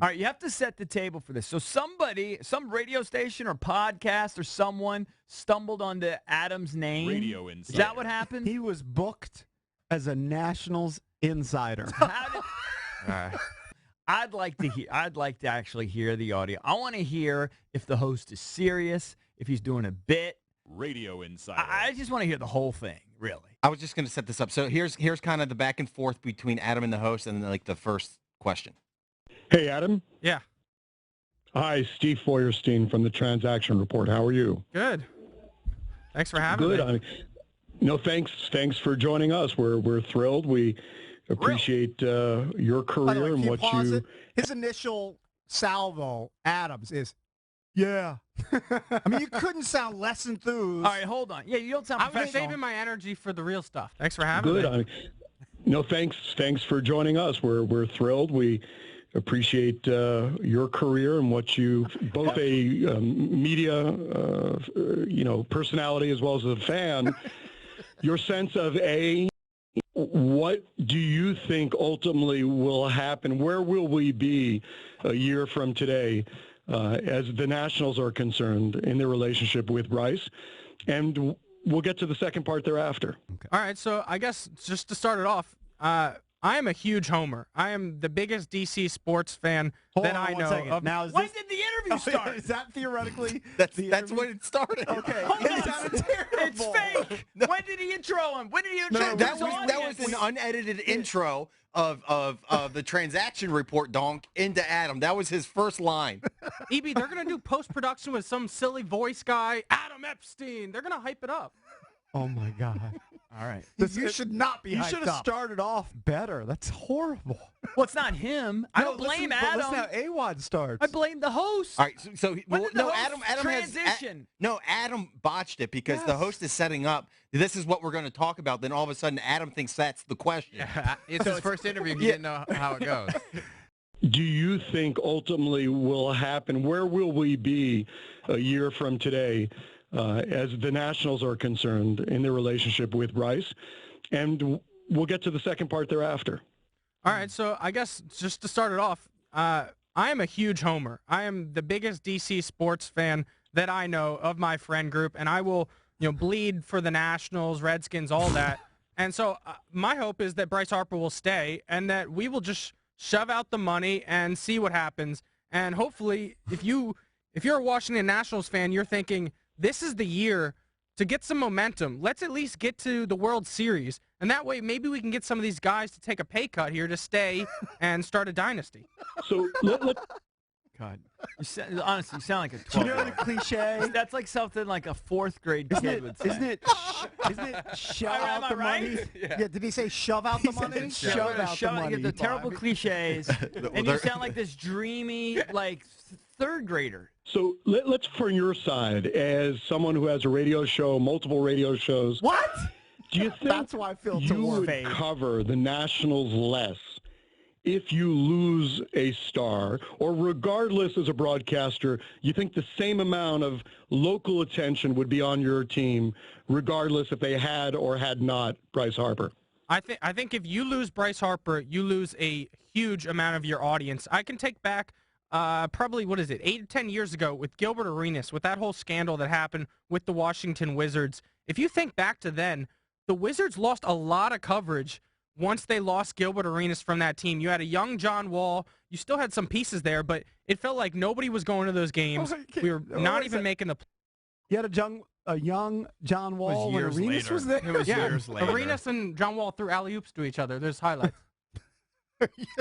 All right, you have to set the table for this. So somebody, some radio station or podcast or someone stumbled onto Adam's name. Radio Insider. Is that what happened? He was booked as a Nationals insider. I'd like to actually hear the audio. I want to hear if the host is serious, if he's doing a bit. Radio Insider. I just want to hear the whole thing, really. I was just going to set this up. So here's kind of the back and forth between Adam and the host, and like the first question. Hey, Adam. Yeah. Hi, Steve Feuerstein from the Transaction Report. How are you? Good. Thanks for having Good. me. No, thanks for joining us. We're thrilled. We appreciate your career and what you. His initial salvo, Adams, is, yeah. I mean, you couldn't sound less enthused. All right, hold on. Yeah, you don't sound I was professional. saving my energy for the real stuff. Thanks for having Good. me. No, thanks for joining us. We're thrilled. We appreciate your career and what you, both a media, personality as well as a fan. Your sense of what do you think ultimately will happen? Where will we be a year from today as the Nationals are concerned in their relationship with Bryce? And we'll get to the second part thereafter. Okay. All right, so I guess just to start it off, I am a huge homer. I am the biggest DC sports fan that I know of. Now, When did the interview start? Is that theoretically? That's when it started. Okay. Hold It on. sounded terrible. It's fake. When did he intro him? When did he intro That his was audience? an unedited intro of the transaction report, Donk, into Adam. That was his first line. EB, they're going to do post-production with some silly voice guy, Adam Epstein. They're going to hype it up. Oh, my God. All right. You should not be You hyped should have up. started off better. That's horrible. Well, it's not him. I don't blame Adam. Listen how AWadd starts. I blame the host. All right, so When did the host Adam transition? Adam botched it because the host is setting up. This is what we're going to talk about. Then all of a sudden, Adam thinks that's the question. Yeah, it's his first interview. He didn't know how it goes. Do you think ultimately will happen? Where will we be a year from today as the Nationals are concerned in their relationship with Bryce? And we'll get to the second part thereafter. All right, so I guess just to start it off, I am a huge homer. I am the biggest DC sports fan that I know of my friend group, and I will, bleed for the Nationals, Redskins, all that. And so my hope is that Bryce Harper will stay and that we will just shove out the money and see what happens. And hopefully, if you're a Washington Nationals fan, you're thinking, this is the year to get some momentum. Let's at least get to the World Series. And that way, maybe we can get some of these guys to take a pay cut here to stay and start a dynasty. So God, honestly, you sound like a 12-year-old. Do you know the cliche? That's like something like a fourth grade kid would say. Isn't it shove Am out I the right? money? Yeah. Did he say shove out the money? Shove out the money. The terrible cliches, and you sound like this dreamy, like third grader. So let's, from your side, as someone who has a radio show, multiple radio shows. What? Do you think That's why I feel you would cover the Nationals less if you lose a star, or regardless as a broadcaster, you think the same amount of local attention would be on your team, regardless if they had or had not Bryce Harper? I think if you lose Bryce Harper, you lose a huge amount of your audience. I can take back probably, 8 or 10 years ago with Gilbert Arenas, with that whole scandal that happened with the Washington Wizards. If you think back to then, the Wizards lost a lot of coverage once they lost Gilbert Arenas from that team. You had a young John Wall. You still had some pieces there, but it felt like nobody was going to those games. We were not even making the. You had a young John Wall when Arenas was there? It was years later. Arenas and John Wall threw alley-oops to each other. There's highlights.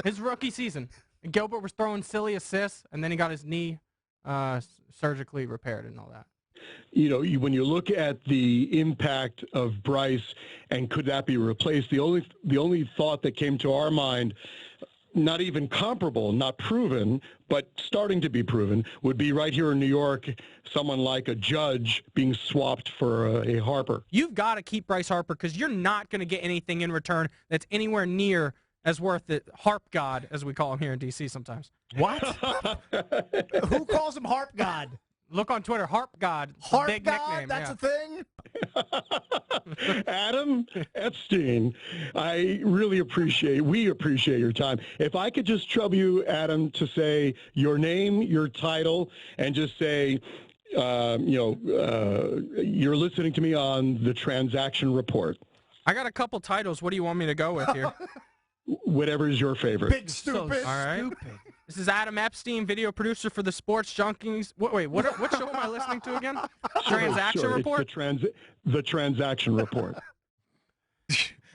His rookie season. And Gilbert was throwing silly assists, and then he got his knee surgically repaired and all that. When you look at the impact of Bryce and could that be replaced, the only thought that came to our mind, not even comparable, not proven, but starting to be proven, would be right here in New York, someone like a Judge being swapped for a Harper. You've got to keep Bryce Harper because you're not going to get anything in return that's anywhere near as worth it. Harp God, as we call him here in D.C. sometimes. What? Who calls him Harp God? Look on Twitter, Harp God. Heart Big God, nickname. that's yeah. a thing? Adam Epstein, we appreciate your time. If I could just trouble you, Adam, to say your name, your title, and just say, you're listening to me on the Transaction Report. I got a couple titles. What do you want me to go with here? Whatever is your favorite. Big stupid. All right. This is Adam Epstein, video producer for the Sports Junkies. Wait, what show am I listening to again? Transaction Sure, Report? It's the Transaction Report.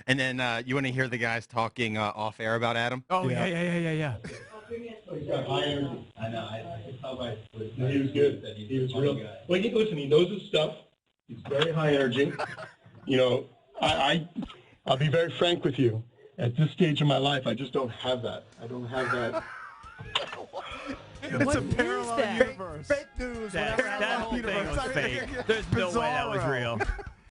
And then you want to hear the guys talking off air about Adam? Oh, yeah. I know. I can tell by he was good. He was real. Well, listen, he knows his stuff. He's very high energy. I'll be very frank with you. At this stage of my life, I just don't have that. I don't have that. It's a parallel universe. Fake news. That whole thing was fake. There's no way that was real.